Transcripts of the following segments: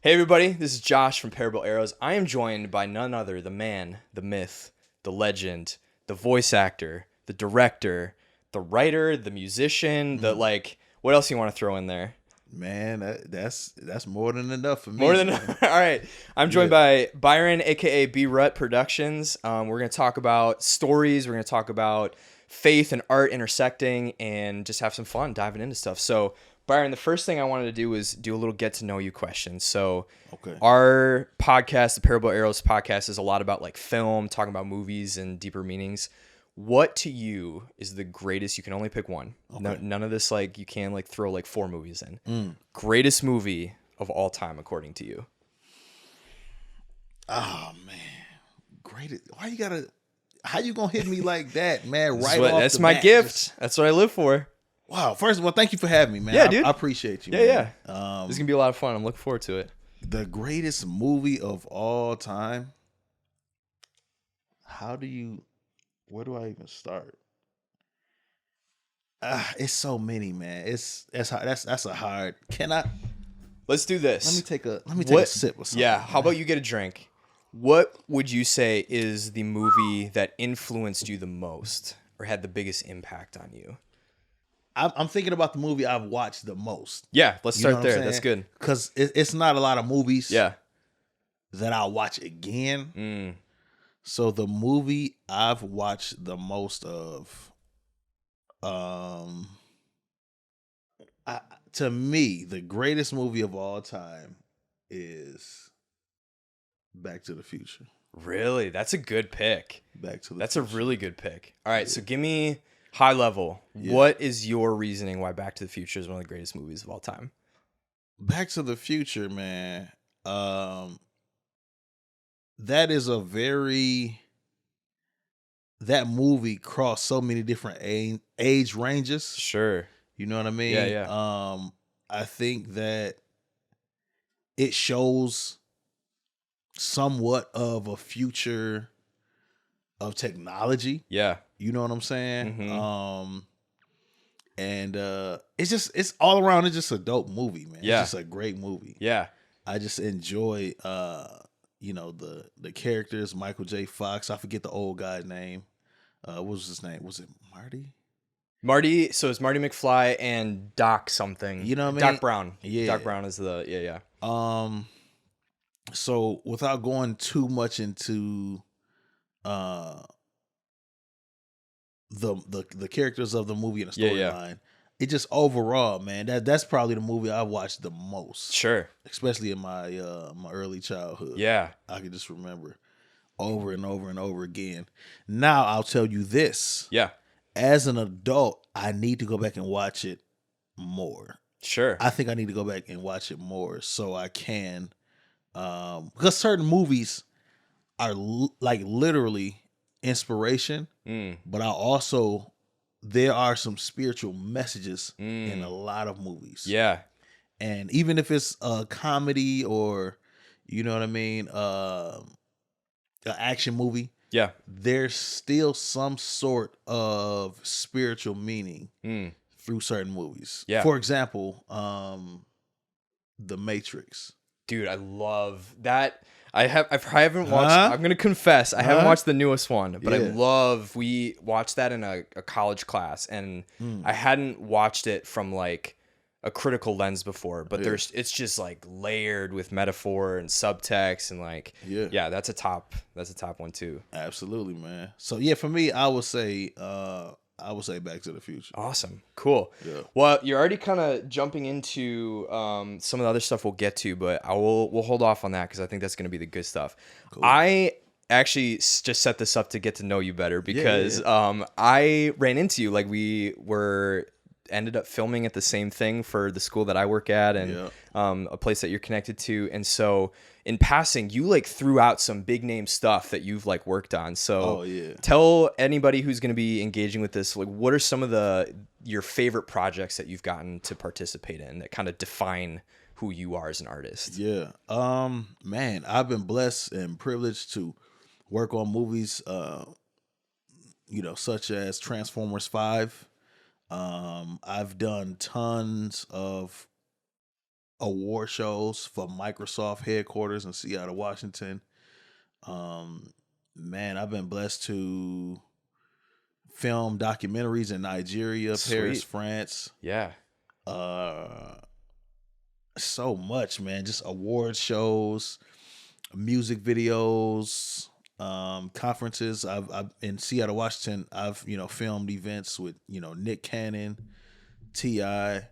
Hey everybody, this is Josh from Parable Arrows. I am joined by none other, the man, the myth, the legend, the voice actor, the director, the writer, the musician, what else you want to throw in there? Man, that's more than enough for More me, than all man. right. I'm joined Yeah. by Byron, aka B-Rut Productions. We're gonna talk about stories. We're gonna talk about faith and art intersecting, and just have some fun diving into stuff. So, Byron, the first thing I wanted to do was do a little get to know you question. So, Okay. our podcast, the Parable Arrows podcast, is a lot about like film, talking about movies and deeper meanings. What to you is the greatest? You can only pick one. No, Okay. none of this like you can like throw like four movies in. Mm. Greatest movie of all time, according to you? Oh man, great. Why you gotta? How you gonna hit me like that, man? This is Right what, off that's the my bat. gift. That's what I live for. Wow. First of all, thank you for having me, man. Yeah, dude. I appreciate you, Yeah, man. yeah. This is gonna be a lot of fun. I'm looking forward to it. The greatest movie of all time. How do you? Where do I even start? It's so many, man. That's a hard. Can I? Let's do this. Let me take a sip or something. Yeah. How about you get a drink? What would you say is the movie that influenced you the most or had the biggest impact on you? I'm thinking about the movie I've watched the most. Yeah, let's You know start what I'm there. That's saying? good. Because it's not a lot of movies Yeah. that I'll watch again. Mm. So the movie I've watched the most of, to me, the greatest movie of all time is Back to the Future. Really? That's a good pick. Back to the That's Future. a really good pick. All right, so give me high level. Yeah. What is your reasoning why Back to the Future is one of the greatest movies of all time? Back to the Future, man. That is a very that movie crossed so many different age ranges. Sure. You know what I mean? Yeah, yeah. I think that it shows somewhat of a future of technology. Yeah. You know what I'm saying? Mhm. And it's all around. It's just a dope movie, man. Yeah. It's just a great movie. Yeah. I just enjoy the characters. Michael J. Fox. I forget the old guy's name. What was his name? Was it Marty? Marty, so it's Marty McFly and Doc something. You know what I mean? Doc Brown. Yeah. Doc Brown is yeah. So without going too much into the characters of the movie and the Yeah, storyline, yeah. it just overall, man, that's probably the movie I watched the most. Sure. Especially in my my early childhood. Yeah. I can just remember over and over and over again. Now I'll tell you this. Yeah. As an adult, I need to go back and watch it more. Sure. I think I need to go back and watch it more so I can, because certain movies are like literally inspiration, but there are some spiritual messages in a lot of movies. Yeah. And even if it's a comedy or, you know what I mean, an action movie, Yeah. there's still some sort of spiritual meaning through certain movies. Yeah. For example, The Matrix. Dude, I love that. I haven't watched. Huh? I'm gonna confess, I haven't Huh? watched the newest one, but Yeah. we watched that in a college class, and I hadn't watched it from like a critical lens before. But Yeah. it's just like layered with metaphor and subtext, and like Yeah. that's a top one too. Absolutely, man. So yeah, for me, I would say Back to the Future. Awesome. Cool. Yeah. Well, you're already kind of jumping into some of the other stuff we'll get to, but we'll hold off on that because I think that's going to be the good stuff. Cool. I actually just set this up to get to know you better because I ran into you. Like ended up filming at the same thing for the school that I work at and a place that you're connected to. And so in passing, you like threw out some big name stuff that you've like worked on. So tell anybody who's going to be engaging with this, like what are some of your favorite projects that you've gotten to participate in that kind of define who you are as an artist? Yeah. Man, I've been blessed and privileged to work on movies, such as Transformers 5. I've done tons of award shows for Microsoft headquarters in Seattle, Washington. Man, I've been blessed to film documentaries in Nigeria, Paris, Sweet. France. Yeah. So much, man. Just award shows, music videos, conferences. I've in Seattle, Washington. I've filmed events with Nick Cannon, Ti, and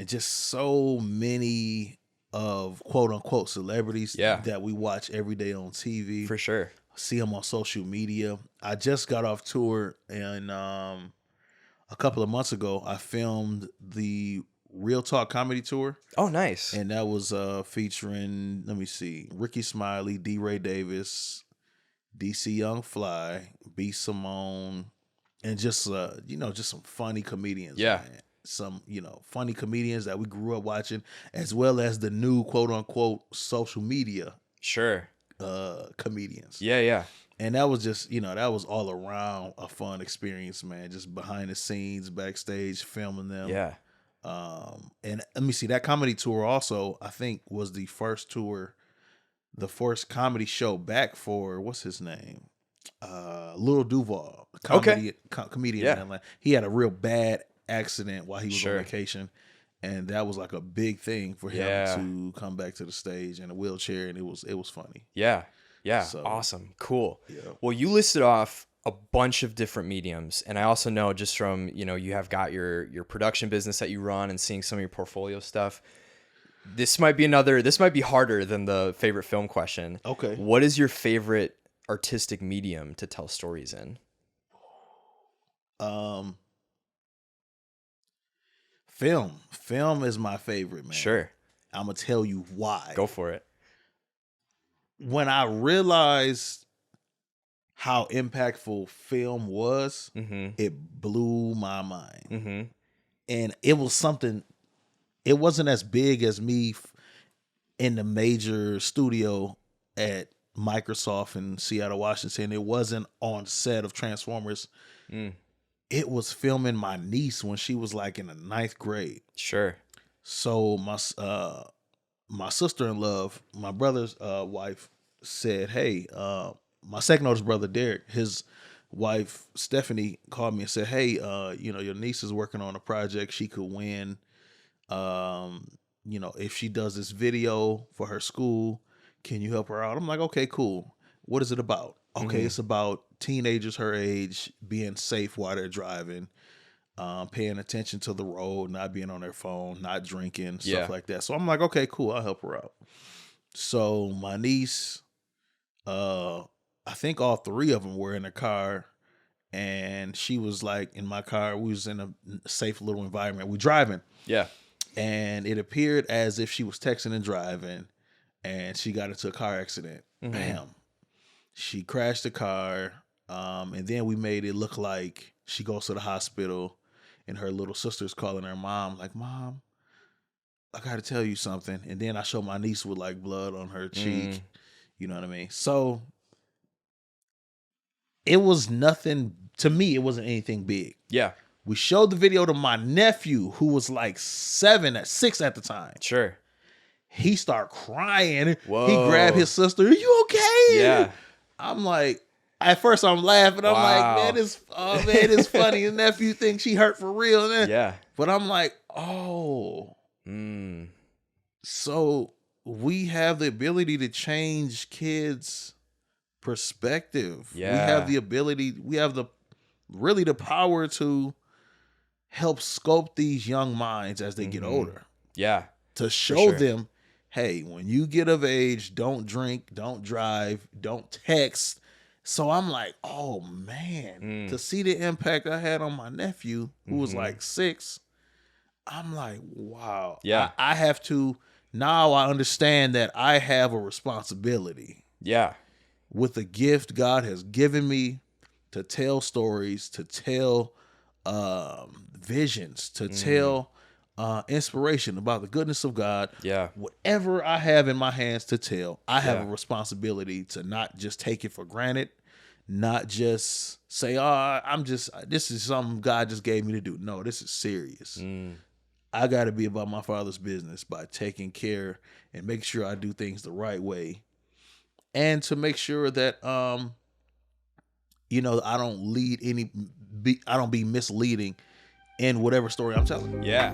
just so many of quote unquote celebrities that we watch every day on TV. For sure. See them on social media. I just got off tour, and a couple of months ago, I filmed the Real Talk Comedy Tour. Oh, nice. And that was featuring, let me see, Ricky Smiley, D. Ray Davis, DC Young Fly, B. Simone, and just just some funny comedians. Yeah. Man. Some, funny comedians that we grew up watching, as well as the new quote unquote social media comedians. Yeah. And that was just, that was all around a fun experience, man. Just behind the scenes, backstage, filming them. Yeah. And let me see, that comedy tour also, I think, was the first comedy show back for, what's his name? Lil Duval, comedian in Atlanta. He had a real bad accident while he was on vacation. And that was like a big thing for him to come back to the stage in a wheelchair, and it was funny. Yeah. So, awesome. Cool. Yeah. Well, you listed off a bunch of different mediums, and I also know just from you have got your production business that you run and seeing some of your portfolio stuff. This might be harder than the favorite film question. Okay. What is your favorite artistic medium to tell stories in? Film is my favorite, man. Sure. I'm gonna tell you why. Go for it. When I realized how impactful film was, it blew my mind. And it was something, it wasn't as big as me in the major studio at Microsoft in Seattle, Washington. It wasn't on set of Transformers. It was filming my niece when she was like in the 9th grade. Sure. So my sister-in-law, my brother's wife, said, hey, my second oldest brother, Derek, his wife, Stephanie, called me and said, hey, your niece is working on a project. She could win, if she does this video for her school, can you help her out? I'm like, okay, cool. What is it about? Okay, it's about teenagers her age being safe while they're driving, paying attention to the road, not being on their phone, not drinking, stuff like that. So I'm like, okay, cool, I'll help her out. So my niece, I think all 3 of them were in the car, and she was like in my car. We was in a safe little environment. We driving. Yeah. And it appeared as if she was texting and driving, and she got into a car accident. Bam. She crashed the car, and then we made it look like she goes to the hospital, and her little sister's calling her mom, like, Mom, I got to tell you something. And then I show my niece with like blood on her cheek. You know what I mean? So it was nothing, to me, it wasn't anything big. Yeah. We showed the video to my nephew, who was like 6 at the time. Sure. He started crying. Whoa. He grabbed his sister. Are you okay? Yeah. I'm like, at first I'm laughing. I'm like, man, it's funny. His nephew thinks she hurt for real. Yeah. But I'm like, oh. So we have the ability to change kids' perspective. Yeah. We have the ability, we have the power to help sculpt these young minds as they get older. Yeah. To show them, hey, when you get of age, don't drink, don't drive, don't text. So I'm like, oh man, to see the impact I had on my nephew, who was like 6, I'm like, wow. Yeah. I have to, now I understand that I have a responsibility. Yeah. With the gift God has given me to tell stories, to tell visions, to tell inspiration about the goodness of God. Yeah. Whatever I have in my hands to tell, I have a responsibility to not just take it for granted, not just say, this is something God just gave me to do. No, this is serious. I got to be about my Father's business by taking care and make sure I do things the right way, and to make sure that I don't lead I don't be misleading in whatever story I'm telling. Yeah.